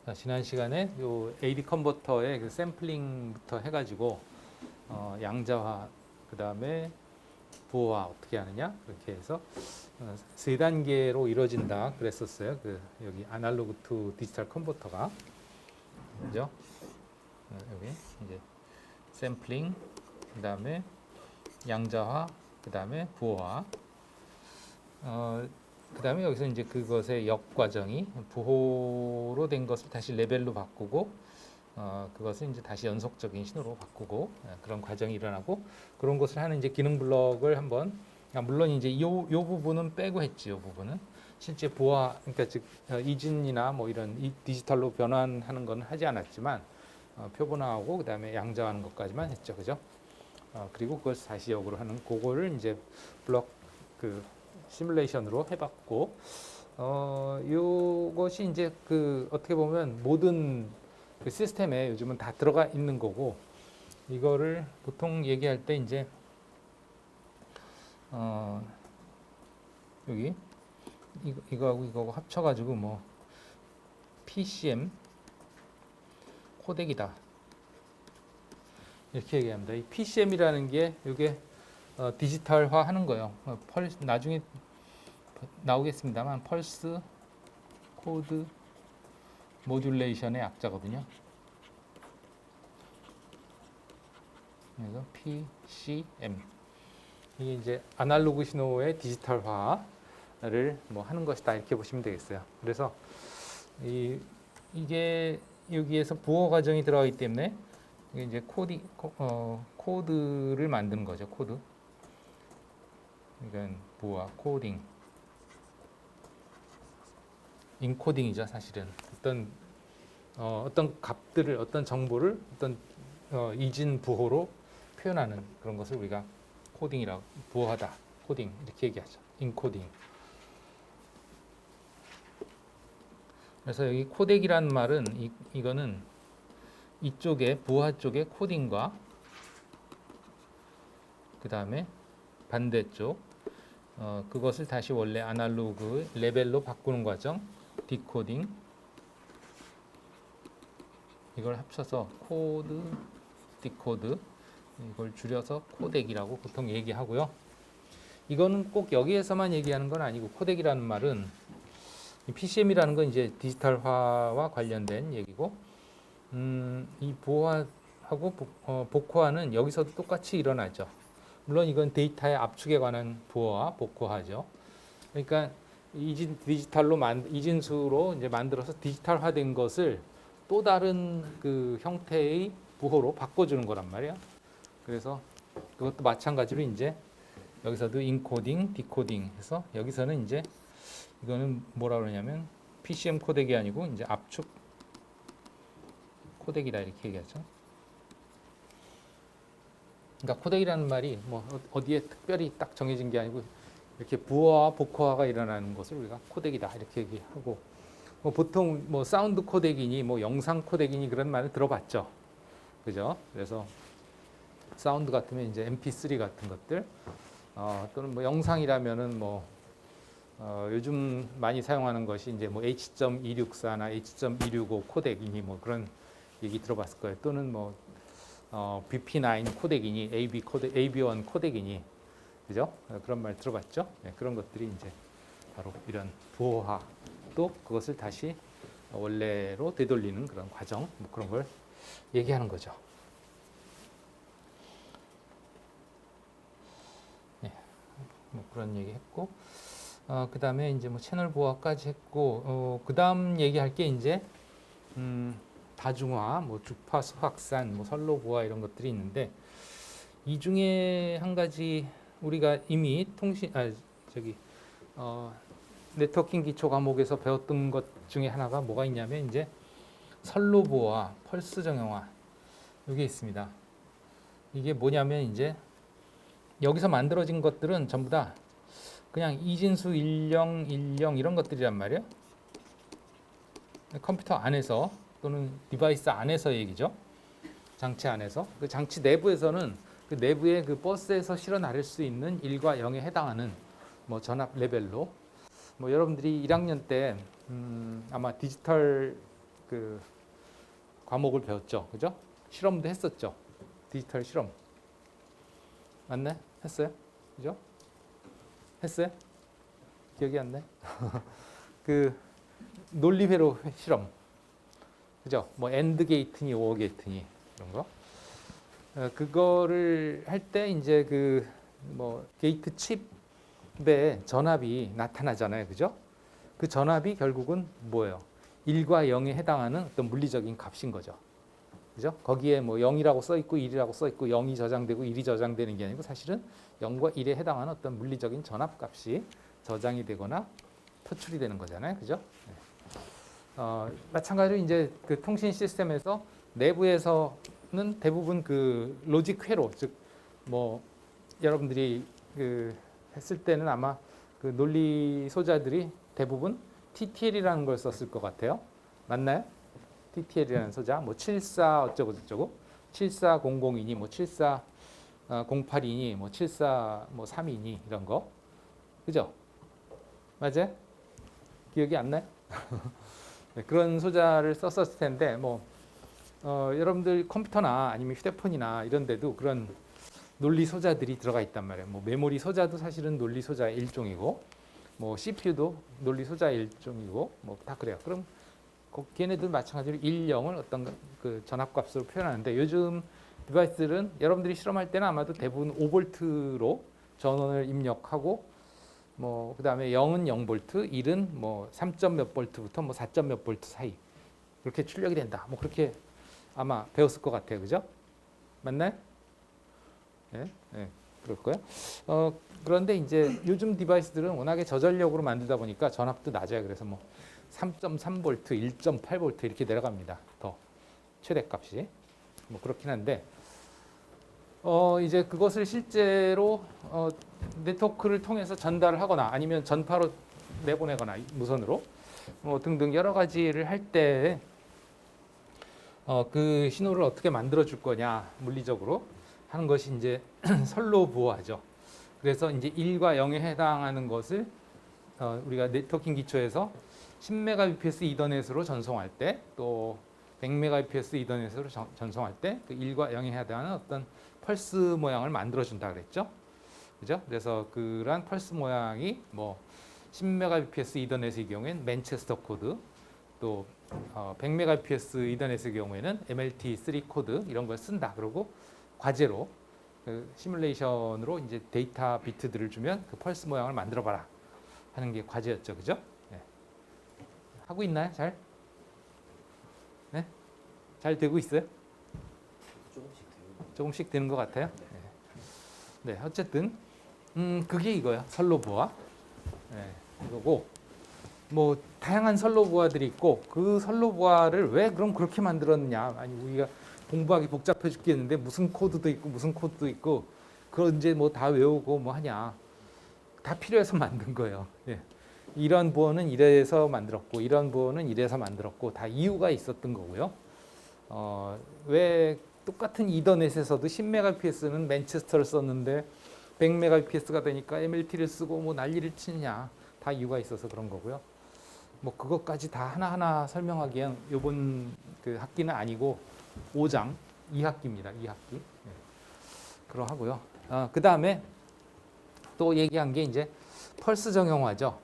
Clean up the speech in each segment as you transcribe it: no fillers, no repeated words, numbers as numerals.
자, 지난 시간에 요 AD 컨버터의 그 샘플링부터 해가지고 양자화, 그 다음에 부호화 어떻게 하느냐 그렇게 해서 세 단계로 이루어진다 그랬었어요. 그 여기 아날로그 투 디지털 컨버터가 그죠? 여기 이제 샘플링, 그 다음에 양자화, 그 다음에 부호화. 그 다음에 여기서 이제 그것의 역 과정이 부호로 된 것을 다시 레벨로 바꾸고 그것을 이제 다시 연속적인 신호로 바꾸고 그런 과정이 일어나고 그런 것을 하는 이제 기능 블럭을 한번 물론 이제 요 부분은 빼고 했지. 요 부분은 실제 부호화 그러니까 즉 이진이나 뭐 이런 디지털로 변환하는 건 하지 않았지만 표본화하고 그 다음에 양자하는 것까지만 했죠. 그죠? 그리고 그걸 다시 역으로 하는 그거를 이제 블럭 그 시뮬레이션으로 해봤고, 요것이 이제 그 어떻게 보면 모든 그 시스템에 요즘은 다 들어가 있는 거고, 이거를 보통 얘기할 때 이제 여기 이거하고 이거하고 합쳐가지고 뭐 PCM 코덱이다 이렇게 얘기합니다. 이 PCM이라는 게 이게 디지털화 하는 거예요. 나중에 나오겠습니다만 펄스 코드 모듈레이션의 약자거든요. 그래서 PCM 이게 이제 아날로그 신호의 디지털화를 뭐 하는 것이다 이렇게 보시면 되겠어요. 그래서 이게 여기에서 부호 과정이 들어가기 때문에 이게 이제 코드를 만드는 거죠. 코드. 이건 부호와 코딩. 인코딩이죠, 사실은. 어떤 값들을, 어떤 정보를 어떤 이진 부호로 표현하는 그런 것을 우리가 코딩이라고, 부호하다, 코딩 이렇게 얘기하죠. 인코딩. 그래서 여기 코덱이란 말은 이거는 이쪽에 부호화 쪽에 코딩과 그 다음에 반대쪽 그것을 다시 원래 아날로그 레벨로 바꾸는 과정, 디코딩 이걸 합쳐서 코드, 디코드 이걸 줄여서 코덱이라고 보통 얘기하고요. 이거는 꼭 여기에서만 얘기하는 건 아니고 코덱이라는 말은 PCM이라는 건 이제 디지털화와 관련된 얘기고 이 부호화하고 복호화는 여기서도 똑같이 일어나죠. 물론 이건 데이터의 압축에 관한 부호화, 복호화죠. 그러니까 이진수로 이제 만들어서 디지털화된 것을 또 다른 그 형태의 부호로 바꿔주는 거란 말이야. 그래서 그것도 마찬가지로 이제 여기서도 인코딩, 디코딩 해서 여기서는 이제 이거는 뭐라 그러냐면 PCM 코덱이 아니고 이제 압축 코덱이다 이렇게 얘기하죠. 그러니까 코덱이라는 말이 뭐 어디에 특별히 딱 정해진 게 아니고 이렇게 부호와 복호화가 일어나는 것을 우리가 코덱이다 이렇게 얘기하고 뭐 보통 뭐 사운드 코덱이니 뭐 영상 코덱이니 그런 말을 들어봤죠. 그죠? 그래서 사운드 같으면 이제 MP3 같은 것들 또는 뭐 영상이라면은 뭐 요즘 많이 사용하는 것이 이제 뭐 H.264나 H.265 코덱이니 뭐 그런 얘기 들어봤을 거예요. 또는 뭐 BP9 코덱이니 AB1 코덱이니 그죠? 그런 말 들어봤죠? 네, 그런 것들이 이제 바로 이런 부호화 또 그것을 다시 원래로 되돌리는 그런 과정 뭐 그런 걸 얘기하는 거죠. 네, 뭐 그런 얘기 했고 그 다음에 이제 뭐 채널 부호화까지 했고 그 다음 얘기할 게 이제 다중화, 뭐 주파수 확산, 뭐 선로 부호화 이런 것들이 있는데 이 중에 한 가지 우리가 이미 네트워킹 기초 과목에서 배웠던 것 중에 하나가 뭐가 있냐면 이제 선로 부호화, 펄스 정형화 이게 있습니다. 이게 뭐냐면 이제 여기서 만들어진 것들은 전부 다 그냥 이진수 10, 10 이런 것들이란 말이에요. 컴퓨터 안에서 또는 디바이스 안에서 얘기죠. 장치 안에서. 그 장치 내부에서는 그 내부의 그 버스에서 실어 나를 수 있는 1과 0에 해당하는 뭐 전압 레벨로 뭐 여러분들이 1학년 때 아마 디지털 그 과목을 배웠죠, 그죠? 실험도 했었죠. 디지털 실험 맞네? 했어요, 그죠? 했어요? 기억이 안 나? 그 논리회로 실험, 그죠? 뭐 엔드 게이트니 오어 게이트니 이런 거. 그거를 할 때 이제 그 뭐 게이트 칩에 전압이 나타나잖아요, 그죠? 그 전압이 결국은 뭐예요? 1과 0에 해당하는 어떤 물리적인 값인 거죠. 그죠? 거기에 뭐 0이라고 써 있고 1이라고 써 있고 0이 저장되고 1이 저장되는 게 아니고 사실은 0과 1에 해당하는 어떤 물리적인 전압 값이 저장이 되거나 표출이 되는 거잖아요. 그죠? 마찬가지로 이제 그 통신 시스템에서 내부에서는 대부분 그 로직 회로, 즉 뭐 여러분들이 그 했을 때는 아마 그 논리 소자들이 대부분 TTL이라는 걸 썼을 것 같아요. 맞나요? TTL이라는 소자, 뭐 74 어쩌고 저쩌고, 7400이니, 뭐 7408이니, 뭐 74 뭐 3이니 이런 거, 그죠? 맞아요? 기억이 안 나요? 네, 그런 소자를 썼었을 텐데, 뭐 여러분들 컴퓨터나 아니면 휴대폰이나 이런 데도 그런 논리 소자들이 들어가 있단 말이에요. 뭐 메모리 소자도 사실은 논리 소자의 일종이고, 뭐 CPU도 논리 소자의 일종이고, 뭐 다 그래요. 그럼 걔네들 마찬가지로 1, 0을 어떤 그 전압값으로 표현하는데 요즘 디바이스들은 여러분들이 실험할 때는 아마도 대부분 5볼트로 전원을 입력하고 뭐 그다음에 0은 0볼트, 1은 뭐 3점 몇 볼트부터 뭐 4점 몇 볼트 사이 그렇게 출력이 된다. 뭐 그렇게 아마 배웠을 것 같아요, 그죠? 맞나요? 네, 네, 그럴 거예요. 그런데 이제 요즘 디바이스들은 워낙에 저전력으로 만들다 보니까 전압도 낮아요. 그래서 뭐 3.3V, 1.8V 이렇게 내려갑니다. 더 최대값이 뭐 그렇긴 한데 이제 그것을 실제로 네트워크를 통해서 전달을 하거나 아니면 전파로 내보내거나 무선으로 뭐 등등 여러 가지를 할 때 그 신호를 어떻게 만들어 줄 거냐 물리적으로 하는 것이 이제 선로 보호하죠. 그래서 이제 1과 0에 해당하는 것을 우리가 네트워킹 기초에서 10Mbps 이더넷으로 전송할 때 또 100Mbps 이더넷으로 전송할 때 그 1과 0에 해당하는 어떤 펄스 모양을 만들어 준다 그랬죠. 그죠? 그래서 그러한 펄스 모양이 뭐 10Mbps 이더넷의 경우에는 맨체스터 코드, 또 100Mbps 이더넷의 경우에는 MLT3 코드 이런 걸 쓴다. 그러고 과제로 그 시뮬레이션으로 이제 데이터 비트들을 주면 그 펄스 모양을 만들어 봐라 하는 게 과제였죠. 그죠? 네. 하고 있나요? 잘? 네? 잘 되고 있어요? 조금씩 되는 것 같아요. 네, 어쨌든 그게 이거야. 선로 보아. 네, 이거고 뭐 다양한 선로 보아들이 있고 그 선로 보아를 왜 그럼 그렇게 만들었느냐? 아니 우리가 공부하기 복잡해 죽겠는데 무슨 코드도 있고 무슨 코드도 있고 그걸 이제 뭐 다 외우고 뭐 하냐? 다 필요해서 만든 거예요. 예. 이런 보어는 이래서 만들었고 이런 보어는 이래서 만들었고 다 이유가 있었던 거고요. 왜 똑같은 이더넷에서도 10Mbps는 맨체스터를 썼는데 100Mbps가 되니까 MLT를 쓰고 뭐 난리를 치느냐. 다 이유가 있어서 그런 거고요. 뭐 그것까지 다 하나하나 설명하기엔 이번 그 학기는 아니고 5장 2학기입니다. 2학기. 네. 그러하고요. 그 다음에 또 얘기한 게 이제 펄스 정형화죠.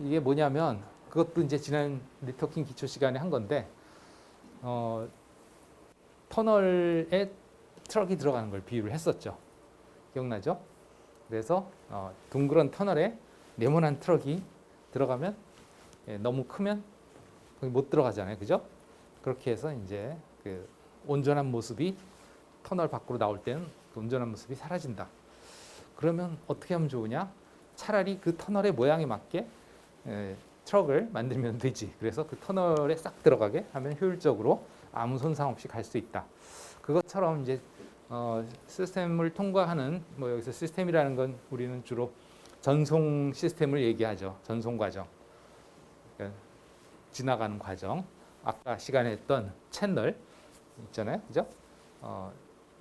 이게 뭐냐면 그것도 이제 지난 네트워킹 기초 시간에 한 건데 터널에 트럭이 들어가는 걸 비유를 했었죠. 기억나죠? 그래서 둥그런 터널에 네모난 트럭이 들어가면 너무 크면 거기 못 들어가잖아요. 그죠? 그렇게 해서 이제 그 온전한 모습이 터널 밖으로 나올 때는 그 온전한 모습이 사라진다. 그러면 어떻게 하면 좋으냐? 차라리 그 터널의 모양에 맞게 트럭을 만들면 되지. 그래서 그 터널에 싹 들어가게 하면 효율적으로 아무 손상 없이 갈 수 있다. 그것처럼 이제 시스템을 통과하는 뭐 여기서 시스템이라는 건 우리는 주로 전송 시스템을 얘기하죠. 전송 과정. 그러니까 지나가는 과정. 아까 시간에 했던 채널 있잖아요. 그죠?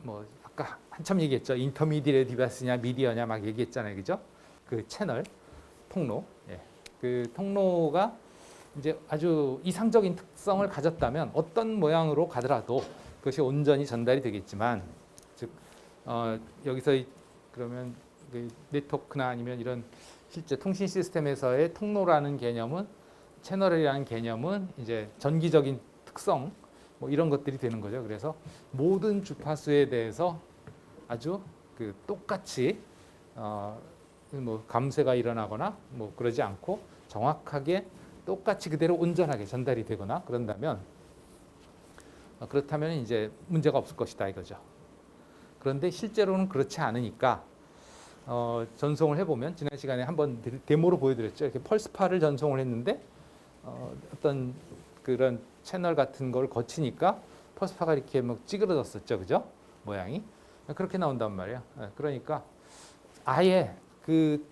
뭐 아까 한참 얘기했죠. 인터미디얼 디바이스냐 미디어냐 막 얘기했잖아요. 그죠? 그 채널 통로. 예. 그 통로가 이제 아주 이상적인 특성을 가졌다면 어떤 모양으로 가더라도 그것이 온전히 전달이 되겠지만, 즉 여기서 그러면 그 네트워크나 아니면 이런 실제 통신 시스템에서의 통로라는 개념은, 채널이라는 개념은 이제 전기적인 특성 뭐 이런 것들이 되는 거죠. 그래서 모든 주파수에 대해서 아주 그 똑같이 뭐 감쇄가 일어나거나 뭐 그러지 않고 정확하게 똑같이 그대로 온전하게 전달이 되거나 그런다면, 그렇다면 이제 문제가 없을 것이다 이거죠. 그런데 실제로는 그렇지 않으니까 전송을 해보면, 지난 시간에 한번 데모로 보여드렸죠. 이렇게 펄스파를 전송을 했는데 어떤 그런 채널 같은 걸 거치니까 펄스파가 이렇게 막 찌그러졌었죠, 그죠? 모양이 그렇게 나온단 말이에요. 그러니까 아예 그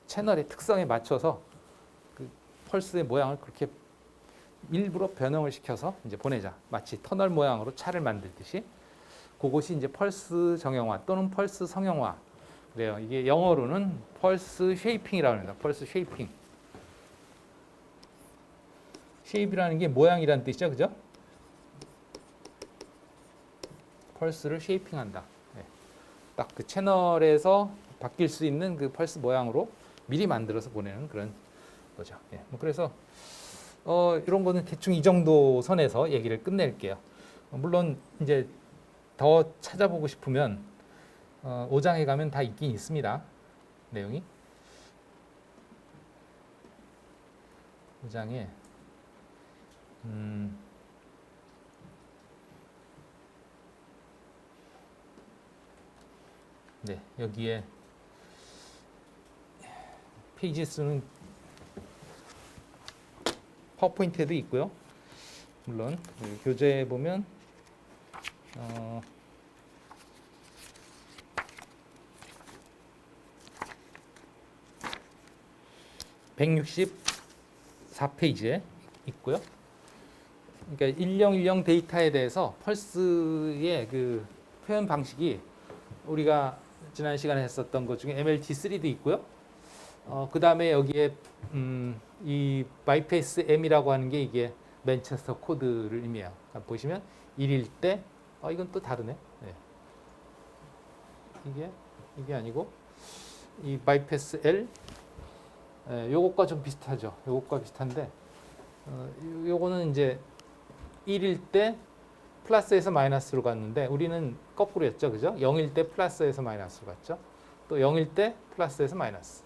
채널의 특성에 맞춰서 그 펄스의 모양을 그렇게 일부러 변형을 시켜서 이제 보내자. 마치 터널 모양으로 차를 만들듯이. 그것이 이제 펄스 정형화 또는 펄스 성형화. 그래요. 이게 영어로는 펄스 쉐이핑이라고 합니다. 펄스 쉐이핑. 쉐입이라는 게 모양이라는 뜻이죠, 그죠? 펄스를 쉐이핑한다. 네. 딱 그 채널에서 바뀔 수 있는 그 펄스 모양으로 미리 만들어서 보내는 그런 거죠. 네. 뭐 그래서 이런 거는 대충 이 정도 선에서 얘기를 끝낼게요. 물론 이제 더 찾아보고 싶으면 5장에 가면 다 있긴 있습니다. 내용이 5장에 네, 여기에 페이지 수는 파워포인트에도 있고요. 물론 교재에 보면 164페이지에 있고요. 그러니까 1010 데이터에 대해서 펄스의 그 표현 방식이 우리가 지난 시간에 했었던 것 중에 MLT3도 있고요. 그 다음에 여기에 이 마이페이스 M이라고 하는 게 이게 맨체스터 코드를 의미해요. 그러니까 보시면 1일 때, 이건 또 다르네. 네. 이게 아니고 이 마이페이스 L, 요것과 좀 비슷하죠. 요것과 비슷한데, 요거는 이제 1일 때 플러스에서 마이너스로 갔는데 우리는 거꾸로였죠, 그죠? 0일 때 플러스에서 마이너스로 갔죠. 또 0일 때 플러스에서 마이너스.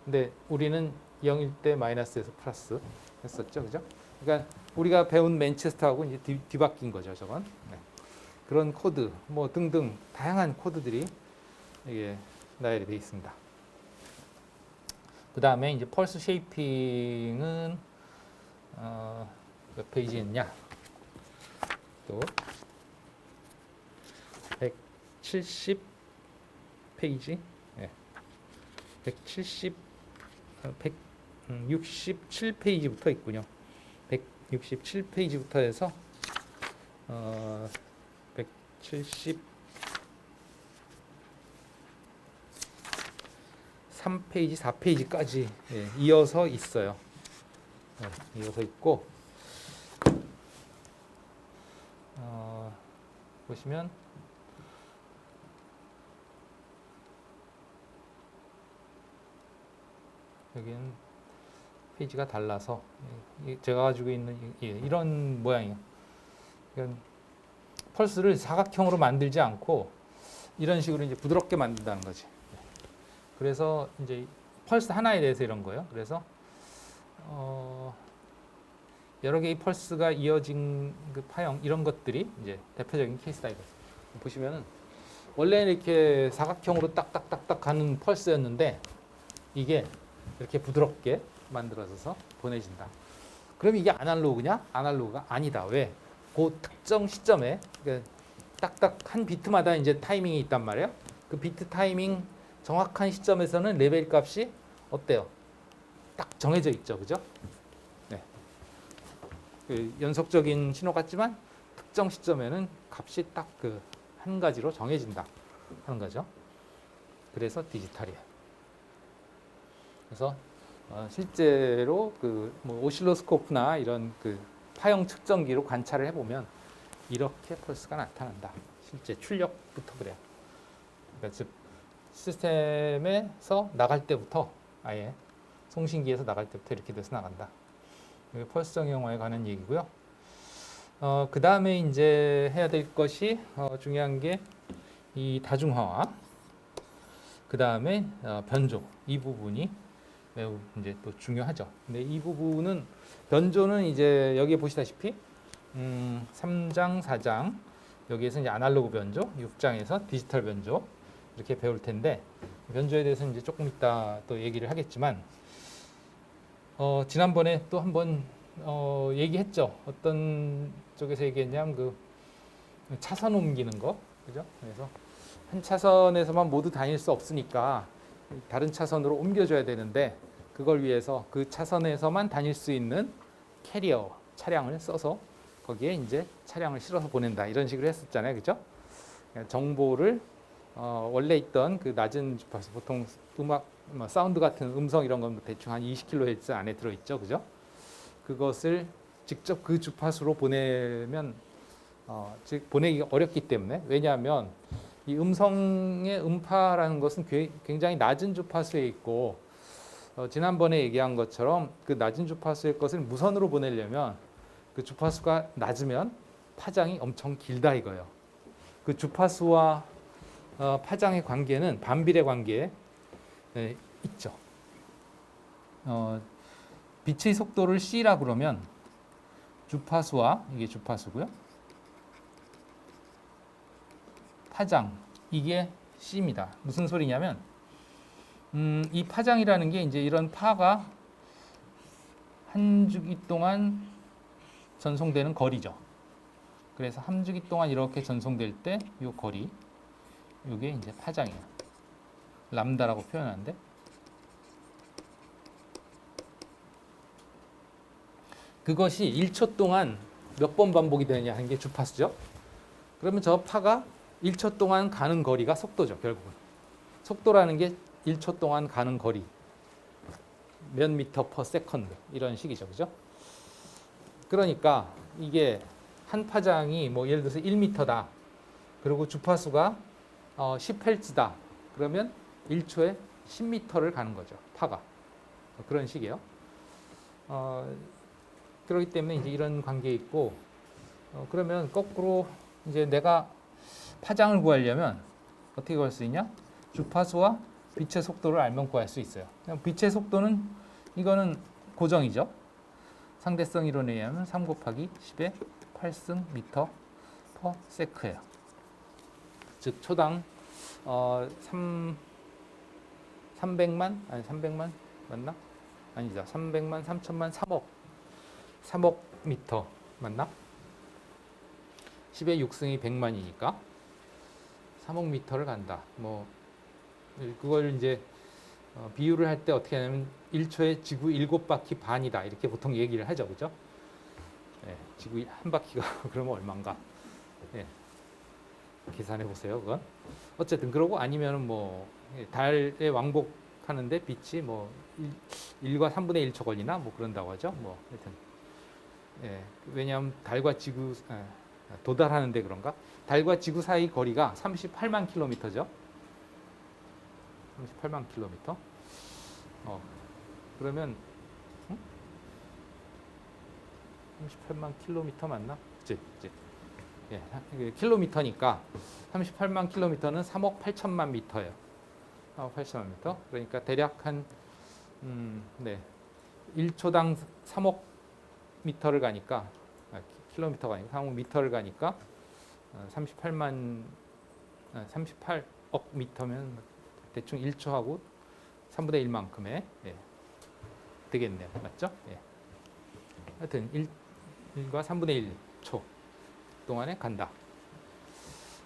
근데 우리는 0일 때 마이너스에서 플러스 했었죠, 그죠? 그러니까 우리가 배운 맨체스터하고 이제 뒤바뀐 거죠, 저건. 네. 그런 코드, 뭐 등등 다양한 코드들이 이게 나열이 되어 있습니다. 그 다음에 이제 펄스 쉐이핑은 몇 페이지에 있냐? 또 170페이지, 네. 167페이지부터 있군요. 167페이지부터 해서 173페이지, 4페이지까지 이어서 있어요. 이어서 있고, 보시면 여기는 페이지가 달라서 제가 가지고 있는 이런 모양이에요. 펄스를 사각형으로 만들지 않고 이런 식으로 이제 부드럽게 만든다는 거지. 그래서 이제 펄스 하나에 대해서 이런 거예요. 그래서 여러 개의 펄스가 이어진 그 파형, 이런 것들이 이제 대표적인 케이스다 이거죠. 보시면은 원래는 이렇게 사각형으로 딱딱딱딱 가는 펄스였는데 이게 이렇게 부드럽게 만들어져서 보내진다. 그럼 이게 아날로그냐? 아날로그가 아니다. 왜? 그 특정 시점에 딱딱 한 비트마다 이제 타이밍이 있단 말이에요. 그 비트 타이밍 정확한 시점에서는 레벨 값이 어때요? 딱 정해져 있죠, 그죠? 네. 그 연속적인 신호 같지만 특정 시점에는 값이 딱 그 한 가지로 정해진다 하는 거죠. 그래서 디지털이에요. 그래서 실제로 뭐 오실로스코프나 이런 파형 측정기로 관찰을 해보면 이렇게 펄스가 나타난다. 실제 출력부터 그래요. 그러니까 즉 시스템에서 나갈 때부터 아예 송신기에서 나갈 때부터 이렇게 돼서 나간다. 이게 펄스 정형화에 관한 얘기고요. 그 다음에 이제 해야 될 것이 중요한 게 이 다중화와 그 다음에 변조 이 부분이 매우 이제 또 중요하죠. 근데 이 부분은 변조는 이제 여기에 보시다시피 3장, 4장 여기에서 이제 아날로그 변조, 6장에서 디지털 변조 이렇게 배울 텐데 변조에 대해서 이제 조금 이따 또 얘기를 하겠지만 지난번에 또 한번 얘기했죠. 어떤 쪽에서 얘기했냐면 차선 옮기는 거, 그죠? 그래서 한 차선에서만 모두 다닐 수 없으니까 다른 차선으로 옮겨줘야 되는데 그걸 위해서 그 차선에서만 다닐 수 있는 캐리어 차량을 써서 거기에 이제 차량을 실어서 보낸다 이런 식으로 했었잖아요, 그죠? 정보를 원래 있던 그 낮은 주파수 보통 음악, 사운드 같은 음성 이런 건 대충 한 20kHz 안에 들어있죠, 그죠? 그것을 직접 그 주파수로 보내면 즉 보내기가 어렵기 때문에 왜냐하면 이 음성의 음파라는 것은 굉장히 낮은 주파수에 있고 지난번에 얘기한 것처럼 그 낮은 주파수의 것을 무선으로 보내려면 그 주파수가 낮으면 파장이 엄청 길다 이거예요. 그 주파수와 파장의 관계는 반비례 관계에 있죠. 빛의 속도를 c라 그러면 주파수와 이게 주파수고요. 파장 이게 c입니다. 무슨 소리냐면 이 파장이라는 게 이제 이런 파가 한 주기 동안 전송되는 거리죠. 그래서 한 주기 동안 이렇게 전송될 때 이 거리 이게 이제 파장이에요. 람다라고 표현하는데 그것이 1초 동안 몇 번 반복이 되느냐 하는 게 주파수죠. 그러면 저 파가 1초 동안 가는 거리가 속도죠, 결국은. 속도라는 게 1초 동안 가는 거리. 몇 미터 퍼 세컨드. 이런 식이죠, 그죠? 그러니까 이게 한 파장이 뭐 예를 들어서 1m다. 그리고 주파수가 10Hz다. 그러면 1초에 10m를 가는 거죠, 파가. 그런 식이에요. 그렇기 때문에 이제 이런 관계에 있고, 그러면 거꾸로 이제 내가 파장을 구하려면 어떻게 구할 수 있냐? 주파수와 빛의 속도를 알면 구할 수 있어요. 빛의 속도는 이거는 고정이죠. 상대성 이론에 의하면 3 곱하기 10의 8승 미터 퍼 세크예요. 즉 초당 300만? 아니 300만? 맞나? 아니죠. 300만, 3천만, 3억 미터 맞나? 10의 6승이 100만이니까 3억 미터를 간다. 뭐 그걸 이제 비유를 할 때 어떻게 하냐면 1초에 지구 7바퀴 반이다. 이렇게 보통 얘기를 하죠. 그죠? 네, 지구 한 바퀴가 그러면 얼마인가? 네, 계산해 보세요. 그건. 어쨌든 그러고 아니면은 뭐 달에 왕복하는데 빛이 뭐 1과 3분의 1초 걸리나 뭐 그런다고 하죠. 뭐 하여튼 예, 왜냐하면 달과 지구 도달하는데 그런가? 달과 지구 사이 거리가 38만 킬로미터죠. 38만 킬로미터. 그러면 38만 킬로미터 맞나? 그치. 예, 킬로미터니까 38만 킬로미터는 3억 8천만 미터예요. 3억 8천만 미터. 그러니까 대략 한 네. 1초당 3억 미터를 가니까 킬로미터가 아니고 3억 미터를 가니까 38억 미터면 대충 1초하고 3분의 1만큼의 되겠네요. 맞죠? 예. 하여튼 1과 3분의 1초 동안에 간다.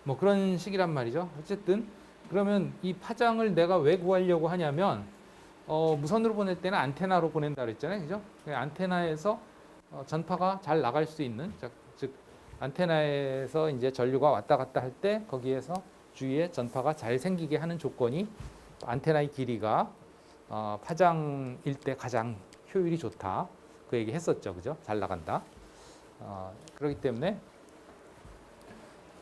뭐 그런 식이란 말이죠. 어쨌든 그러면 이 파장을 내가 왜 구하려고 하냐면 무선으로 보낼 때는 안테나로 보낸다 그랬잖아요. 그죠? 안테나에서 전파가 잘 나갈 수 있는 즉 안테나에서 이제 전류가 왔다 갔다 할 때 거기에서 주위에 전파가 잘 생기게 하는 조건이 안테나의 길이가 파장일 때 가장 효율이 좋다. 그 얘기 했었죠. 그죠? 잘 나간다. 그렇기 때문에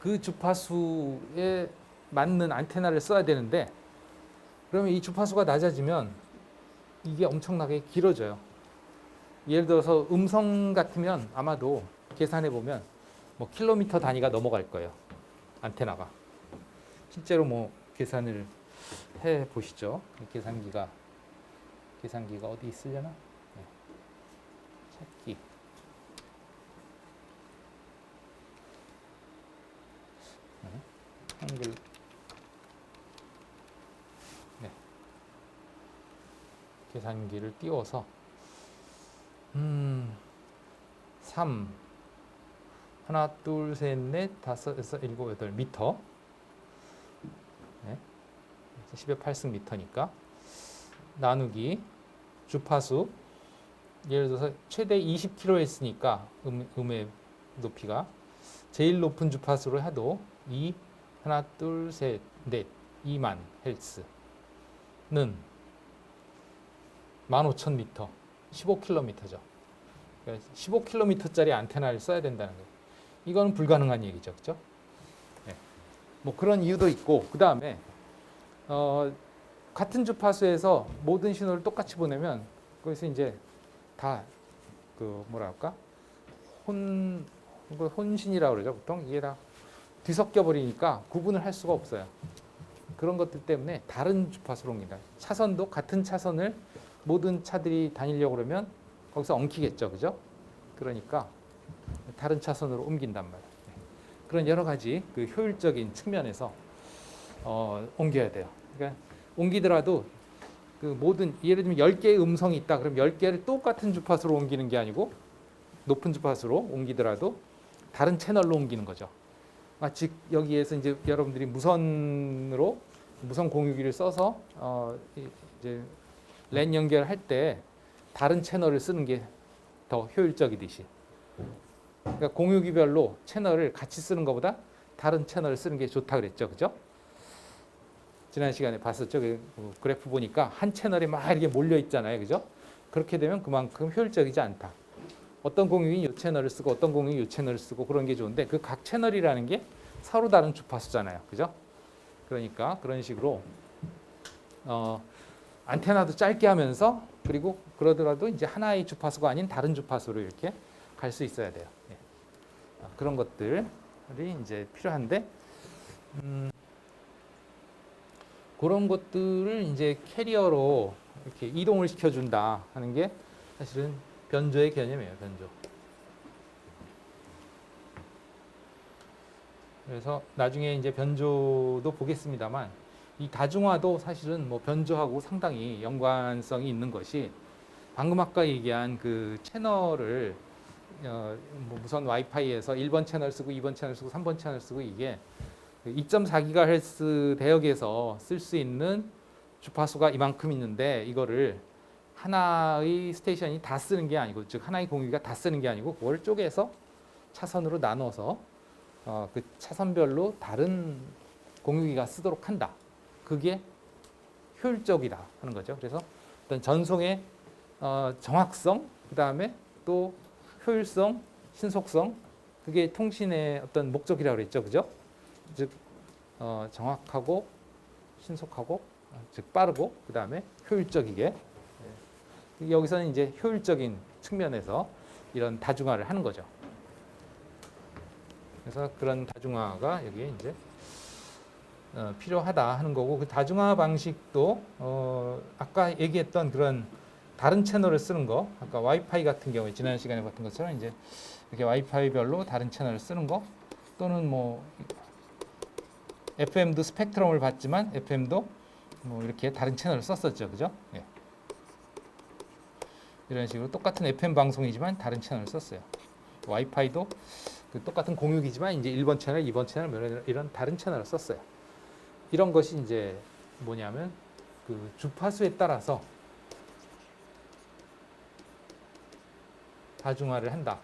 그 주파수에 맞는 안테나를 써야 되는데 그러면 이 주파수가 낮아지면 이게 엄청나게 길어져요. 예를 들어서 음성 같으면 아마도 계산해 보면 뭐 킬로미터 단위가 넘어갈 거예요. 안테나가. 실제로 뭐 계산을 해 보시죠. 계산기가 어디 있으려나? 네. 찾기. 네. 한글. 네. 계산기를 띄워서 3 하나 둘 셋 넷 다섯 여섯 일곱 여덟 미터. 네. 10의 8승 미터니까 나누기 주파수 예를 들어서 최대 20kHz니까 음의 높이가 제일 높은 주파수로 해도 2 하나 둘 셋 넷 2만 헬츠는 15,000m 15km죠. 그러니까 15km짜리 안테나를 써야 된다는 거예요. 이건 불가능한 얘기죠, 그렇죠? 네. 뭐 그런 이유도 있고 그 다음에 같은 주파수에서 모든 신호를 똑같이 보내면 거기서 이제 다 그 뭐랄까 혼신이라고 그러죠. 보통 이게 다 뒤섞여 버리니까 구분을 할 수가 없어요. 그런 것들 때문에 다른 주파수로 옮긴다. 차선도 같은 차선을 모든 차들이 다니려고 그러면 거기서 엉키겠죠, 그죠? 그러니까 다른 차선으로 옮긴단 말이에요. 그런 여러 가지 그 효율적인 측면에서 옮겨야 돼요. 그러니까 옮기더라도 그 모든 예를 들면 10개의 음성이 있다. 그럼 10개를 똑같은 주파수로 옮기는 게 아니고 높은 주파수로 옮기더라도 다른 채널로 옮기는 거죠. 마치 여기에서 이제 여러분들이 무선 공유기를 써서 이제 랜 연결할 때 다른 채널을 쓰는 게 더 효율적이듯이. 그러니까 공유기별로 채널을 같이 쓰는 것보다 다른 채널을 쓰는 게 좋다 그랬죠, 그죠? 지난 시간에 봤었죠. 그 그래프 보니까 한 채널이 막 이렇게 몰려 있잖아요, 그죠? 그렇게 되면 그만큼 효율적이지 않다. 어떤 공유기는 이 채널을 쓰고 어떤 공유기는 이 채널을 쓰고 그런 게 좋은데 그 각 채널이라는 게 서로 다른 주파수잖아요, 그죠? 그러니까 그런 식으로 안테나도 짧게 하면서 그리고 그러더라도 이제 하나의 주파수가 아닌 다른 주파수로 이렇게 갈 수 있어야 돼요. 예. 그런 것들이 이제 필요한데 그런 것들을 이제 캐리어로 이렇게 이동을 시켜준다 하는 게 사실은 변조의 개념이에요. 변조. 그래서 나중에 이제 변조도 보겠습니다만 이 다중화도 사실은 뭐 변조하고 상당히 연관성이 있는 것이 방금 아까 얘기한 그 채널을 뭐 무선 와이파이에서 1번 채널 쓰고 2번 채널 쓰고 3번 채널 쓰고 이게 2.4GHz 대역에서 쓸 수 있는 주파수가 이만큼 있는데 이거를 하나의 스테이션이 다 쓰는 게 아니고 즉 하나의 공유기가 다 쓰는 게 아니고 그걸 쪼개서 차선으로 나눠서 그 차선별로 다른 공유기가 쓰도록 한다. 그게 효율적이다 하는 거죠. 그래서 어떤 전송의 정확성, 그 다음에 또 효율성, 신속성, 그게 통신의 어떤 목적이라고 그랬죠, 그죠? 즉 정확하고 신속하고 즉 빠르고 그 다음에 효율적이게 여기서는 이제 효율적인 측면에서 이런 다중화를 하는 거죠. 그래서 그런 다중화가 여기에 이제 필요하다 하는 거고 그 다중화 방식도 아까 얘기했던 그런 다른 채널을 쓰는 거 아까 와이파이 같은 경우에 지난 시간에 봤던 것처럼 이제 이렇게 와이파이별로 다른 채널을 쓰는 거 또는 뭐 FM도 스펙트럼을 받지만 FM도 뭐 이렇게 다른 채널을 썼었죠, 그죠? 예. 이런 식으로 똑같은 FM 방송이지만 다른 채널을 썼어요. 와이파이도 그 똑같은 공유기지만 이제 1번 채널, 2번 채널 이런 다른 채널을 썼어요. 이런 것이 이제 뭐냐면 그 주파수에 따라서 다중화를 한다.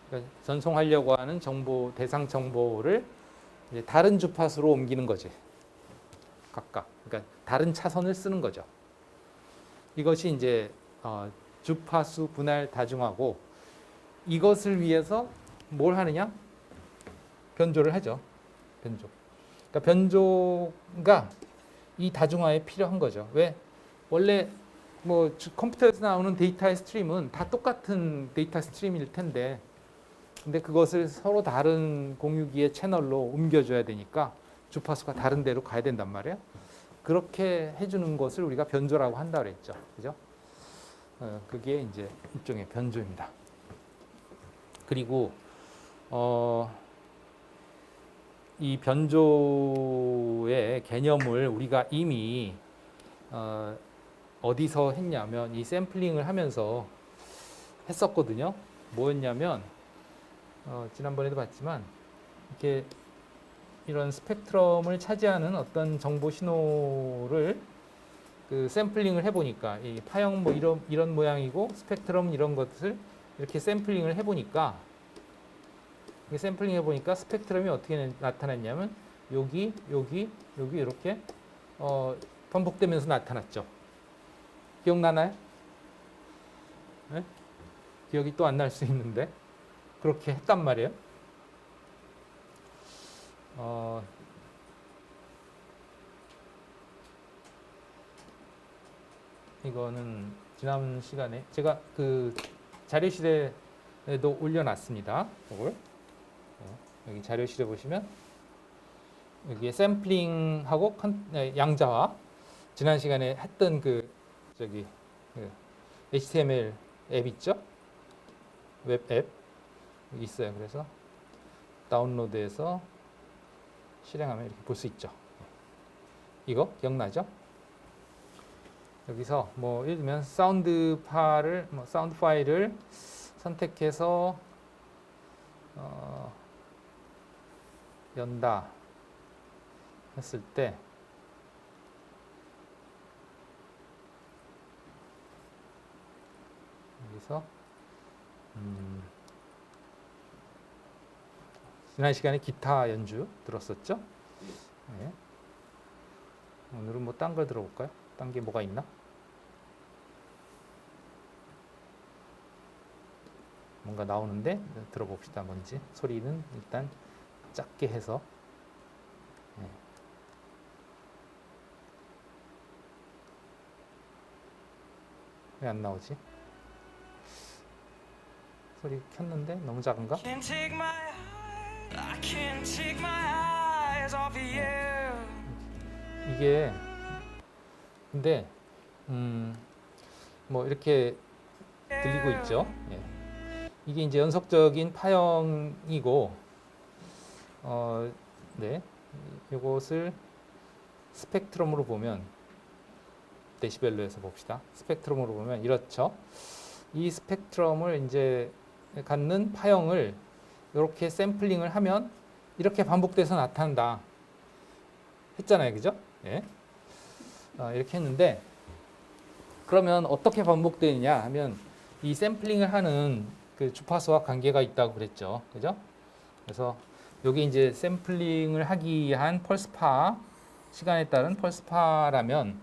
그러니까 전송하려고 하는 정보 대상 정보를 이제 다른 주파수로 옮기는 거지. 각각. 그러니까 다른 차선을 쓰는 거죠. 이것이 이제 주파수 분할 다중화고 이것을 위해서 뭘 하느냐? 변조를 하죠. 변조. 그러니까 변조가 이 다중화에 필요한 거죠. 왜? 원래 뭐 컴퓨터에서 나오는 데이터의 스트림은 다 똑같은 데이터 스트림일 텐데 근데 그것을 서로 다른 공유기의 채널로 옮겨줘야 되니까 주파수가 다른 데로 가야 된단 말이에요. 그렇게 해주는 것을 우리가 변조라고 한다 그랬죠. 그죠? 그게 이제 일종의 변조입니다. 그리고 이 변조의 개념을 우리가 이미 어디서 했냐면 이 샘플링을 하면서 했었거든요. 뭐였냐면 지난번에도 봤지만 이렇게 이런 스펙트럼을 차지하는 어떤 정보 신호를 그 샘플링을 해보니까 이 파형 뭐 이런 모양이고 스펙트럼 이런 것을 이렇게 샘플링을 해보니까 샘플링 해보니까 스펙트럼이 어떻게 나타났냐면 여기 이렇게 반복되면서 나타났죠. 기억나나요? 네? 기억이 또 안 날 수 있는데 그렇게 했단 말이에요. 이거는 지난 시간에 제가 그 자료실에도 올려놨습니다. 이걸 여기 자료실에 보시면 여기에 샘플링하고 양자화 지난 시간에 했던 그 HTML 앱 있죠? 웹 앱 있어요. 그래서 다운로드해서 실행하면 이렇게 볼 수 있죠. 이거 기억나죠? 여기서 뭐 예를 들면 사운드 파일을 선택해서 연다 했을 때 여기서 지난 시간에 기타 연주 들었었죠? 네. 오늘은 뭐 딴 걸 들어볼까요? 딴 게 뭐가 있나? 뭔가 나오는데 들어봅시다. 뭔지 소리는 일단 작게 해서 네. 왜 안 나오지? 소리 켰는데 너무 작은가? 이게 근데 뭐 이렇게 들리고 있죠. 예. 이게 이제 연속적인 파형이고 네. 이것을 스펙트럼으로 보면 데시벨로 해서 봅시다. 스펙트럼으로 보면 이렇죠. 이 스펙트럼을 이제 갖는 파형을 이렇게 샘플링을 하면 이렇게 반복돼서 나타난다 했잖아요. 그죠? 예. 이렇게 했는데 그러면 어떻게 반복되느냐 하면 이 샘플링을 하는 그 주파수와 관계가 있다고 그랬죠. 그죠? 그래서 여기 이제 샘플링을 하기 위한 펄스파 시간에 따른 펄스파라면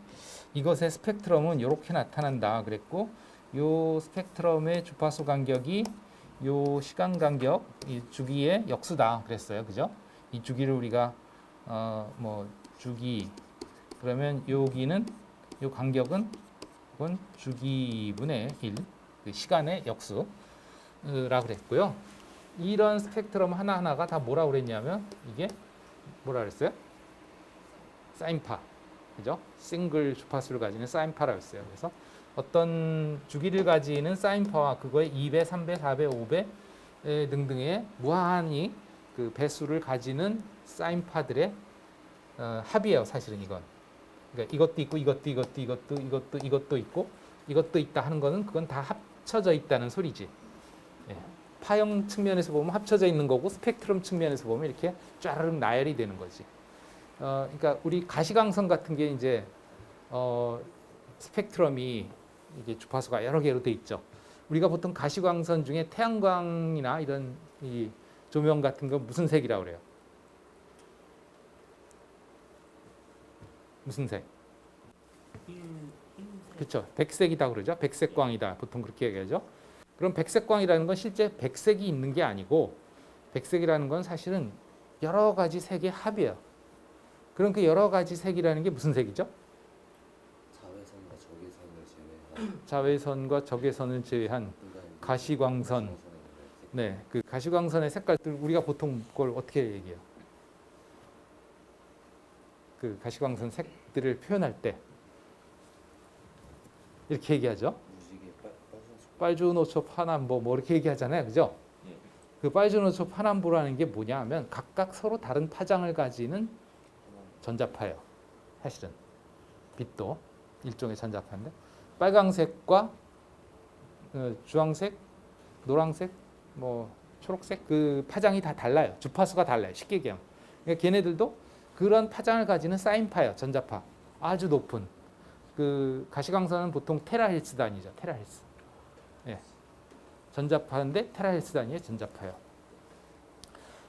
이것의 스펙트럼은 이렇게 나타난다 그랬고 요 스펙트럼의 주파수 간격이 요 시간 간격 이 주기의 역수다 그랬어요. 그죠? 이 주기를 우리가 뭐 주기 그러면 여기는 요 간격은 이건 주기분의 1 그 시간의 역수라 그랬고요. 이런 스펙트럼 하나하나가 다 뭐라 그랬냐면 이게 뭐라 그랬어요? 사인파. 그죠? 싱글 주파수를 가지는 사인파라고 했어요. 그래서 어떤 주기를 가지는 사인파와 그거의 2배, 3배, 4배, 5배 등등의 무한히 그 배수를 가지는 사인파들의 합이에요. 사실은 이건. 그러니까 이것도 있고 이것도 있고 이것도 있다 하는 거는 그건 다 합쳐져 있다는 소리지. 예. 파형 측면에서 보면 합쳐져 있는 거고 스펙트럼 측면에서 보면 이렇게 쫘르륵 나열이 되는 거지. 그러니까 우리 가시광선 같은 게 이제 스펙트럼이 이게 주파수가 여러 개로 돼 있죠. 우리가 보통 가시광선 중에 태양광이나 이런 이 조명 같은 거 무슨 색이라고 그래요? 무슨 색? 그렇죠. 백색이다 그러죠. 백색광이다. 보통 그렇게 얘기하죠. 그럼 백색광이라는 건 실제 백색이 있는 게 아니고 백색이라는 건 사실은 여러 가지 색의 합이에요. 그럼 그 여러 가지 색이라는 게 무슨 색이죠? 자외선과 적외선을 제외한 자외선과 적외선을 제외한 가시광선. 네, 그 가시광선의 색깔들 우리가 보통 그걸 어떻게 얘기해요? 그 가시광선 색들을 표현할 때 이렇게 얘기하죠. 무지개 빨주노초 파남보 뭐 이렇게 얘기하잖아요, 그죠? 예. 그 빨주노초 파남보라는 게 뭐냐하면 각각 서로 다른 파장을 가지는 전자파예요. 사실은 빛도 일종의 전자파인데 빨강색과 주황색, 노란색, 뭐 초록색 그 파장이 다 달라요. 주파수가 달라요. 쉽게 얘기하면. 그러니까 걔네들도 그런 파장을 가지는 사인파예요. 전자파. 아주 높은. 그 가시광선은 보통 테라헬츠 단위죠. 테라헬츠. 예. 전자파인데 테라헬츠 단위의 전자파예요.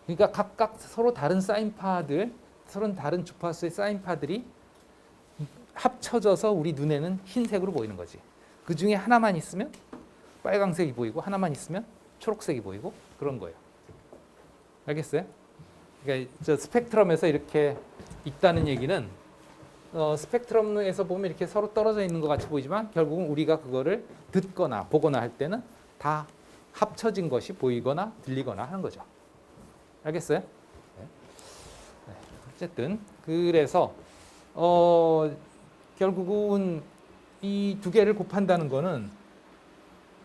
그러니까 각각 서로 다른 사인파들, 서로 다른 주파수의 사인파들이 합쳐져서 우리 눈에는 흰색으로 보이는 거지. 그 중에 하나만 있으면 빨강색이 보이고 하나만 있으면 초록색이 보이고 그런 거예요. 알겠어요? 그러니까 저 스펙트럼에서 이렇게 있다는 얘기는 스펙트럼에서 보면 이렇게 서로 떨어져 있는 것 같이 보이지만 결국은 우리가 그거를 듣거나 보거나 할 때는 다 합쳐진 것이 보이거나 들리거나 하는 거죠. 알겠어요? 네. 어쨌든 그래서 결국은 이 두 개를 곱한다는 거는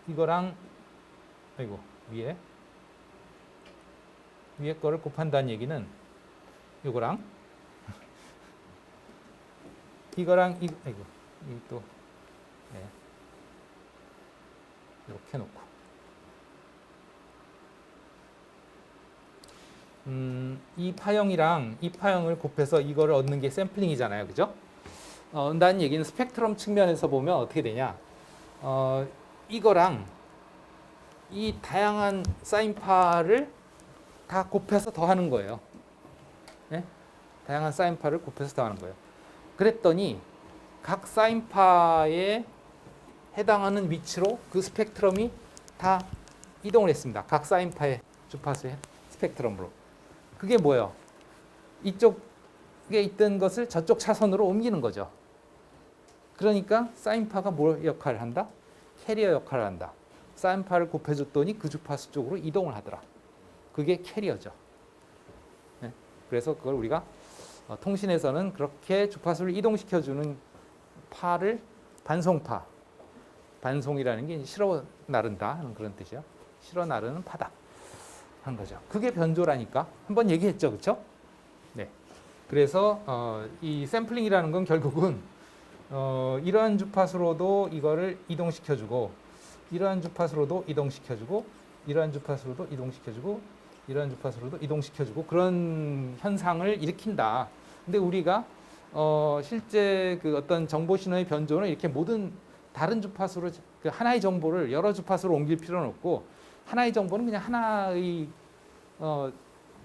이거랑 아이고 위에 거를 곱한다는 얘기는 이거랑 이거랑 아이고 이또 네. 이렇게 놓고 이 파형이랑 이 파형을 곱해서 이거를 얻는 게 샘플링이잖아요, 그죠? 다는 얘기는 스펙트럼 측면에서 보면 어떻게 되냐? 이거랑 이 다양한 사인파를 다 곱해서 더하는 거예요. 네? 다양한 사인파를 곱해서 더하는 거예요. 그랬더니 각 사인파에 해당하는 위치로 그 스펙트럼이 다 이동을 했습니다. 각 사인파의 주파수의 스펙트럼으로. 그게 뭐예요? 이쪽에 있던 것을 저쪽 차선으로 옮기는 거죠. 그러니까 사인파가 뭘 역할을 한다? 캐리어 역할을 한다. 사인파를 곱해줬더니 그 주파수 쪽으로 이동을 하더라. 그게 캐리어죠. 네? 그래서 그걸 우리가 통신에서는 그렇게 주파수를 이동시켜주는 파를 반송파, 반송이라는 게 실어 나른다 하는 그런 뜻이에요. 실어 나르는 파다 하는 거죠. 그게 변조라니까 한번 얘기했죠, 그렇죠? 네. 그래서 이 샘플링이라는 건 결국은 이러한 주파수로도 이거를 이동시켜주고, 이러한 주파수로도 이동시켜주고, 이러한 주파수로도 이동시켜주고, 이러한 주파수로도 이동시켜주고 그런 현상을 일으킨다. 근데 우리가 실제 그 어떤 정보 신호의 변조는 이렇게 모든 다른 주파수로 그 하나의 정보를 여러 주파수로 옮길 필요는 없고 하나의 정보는 그냥 하나의